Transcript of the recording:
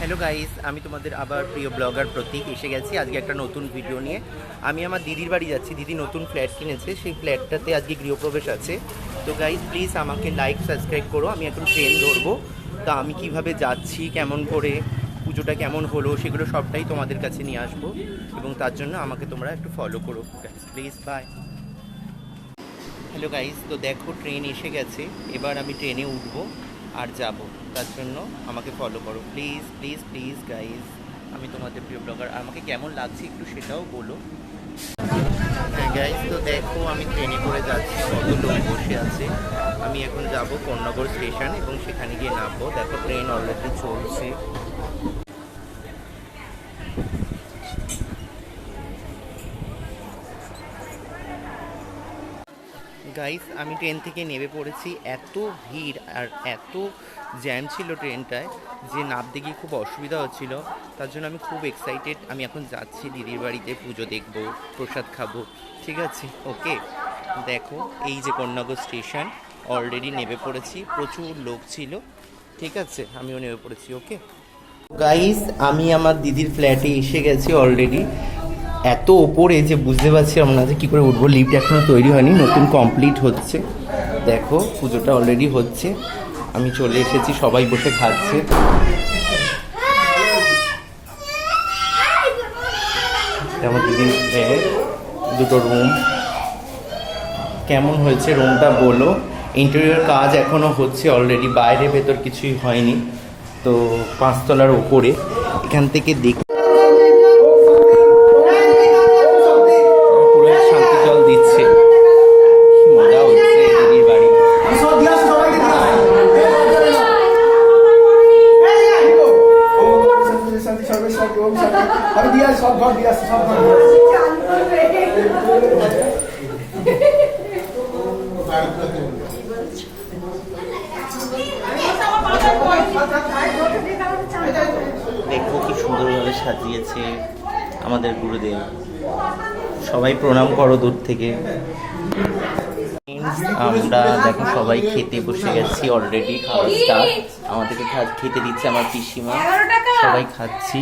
Hello guys, আমি তোমাদের আবার প্রিয় ব্লগার প্রতীক এসে গেছি আজকে একটা নতুন ভিডিও নিয়ে। আমি আমার দিদির বাড়ি যাচ্ছি। দিদি নতুন ফ্ল্যাট কিনেছে, সেই ফ্ল্যাটটাতে আজকে গৃহপ্রবেশ আছে। তো গাইস প্লিজ আমাকে লাইক সাবস্ক্রাইব করো। আমি এখন ট্রেন ধরবো। তা আমি কিভাবে যাচ্ছি, কেমন করে পুজোটা কেমন হলো, সেগুলো সবটাই তোমাদের কাছে নিয়ে আসবো, এবং তার জন্য আমাকে তোমরা একটু ফলো করো guys, please. Bye. Hello guys, তো দেখো ট্রেন এসে গেছে। এবার আমি ট্রেনে উঠবো আর যাব, তার জন্য আমাকে ফলো করো প্লিজ প্লিজ প্লিজ গাইস। আমি তোমাদের প্রিয় ব্লগার। আমাকে কেমন লাগছে একটু সেটাও বলো। হ্যাঁ গাইস, তো দেখো আমি ট্রেনে করে যাচ্ছি, কত লোক বসে আছে। আমি এখন যাব কোন্নগর স্টেশন এবং সেখানে গিয়ে নামবো। দেখো ট্রেন অলরেডি চলছে। গাইস আমি ট্রেন থেকে নেমে পড়েছি। এত ভিড় আর এত জ্যাম ছিল ট্রেনটায় যে নামতে গিয়ে খুব অসুবিধা হচ্ছিল। তার জন্য আমি খুব এক্সাইটেড। আমি এখন যাচ্ছি দিদির বাড়িতে, পুজো দেখব, প্রসাদ খাবো। ঠিক আছে, ওকে। দেখো এই যে কোন্নগর স্টেশন, অলরেডি নেমে পড়েছি। প্রচুর লোক ছিল। ঠিক আছে, আমিও নেমে পড়েছি। ওকে গাইস, আমি আমার দিদির ফ্ল্যাটে এসে গেছি অলরেডি। এত ওপরে যে বুঝতে পারছি আমরা যে কী করে উঠবো। লিফট এখনও তৈরি হয়নি, নতুন কমপ্লিট হচ্ছে। দেখো পুজোটা অলরেডি হচ্ছে। আমি চলে এসেছি, সবাই বসে খাচ্ছে। আমার দিদির ফ্ল্যাট, দুটো রুম। কেমন হয়েছে রুমটা বলো। ইন্টেরিয়র কাজ এখনও হচ্ছে অলরেডি, বাইরে ভেতর কিছুই হয়নি। তো 5 তলার ওপরে, এখান থেকে দেখ দিচ্ছে। মজা হচ্ছে দিদির বাড়ি। দেখো কি সুন্দরভাবে সাজিয়েছে আমাদের গুরুদেব। সবাই প্রণাম করো দূর থেকে। আমরা দেখো সবাই খেতে বসে গেছি অলরেডি। খাওয়া স্টার্ট। আমাদেরকে খেতে দিচ্ছে আমার পিসিমা। সবাই খাচ্ছি।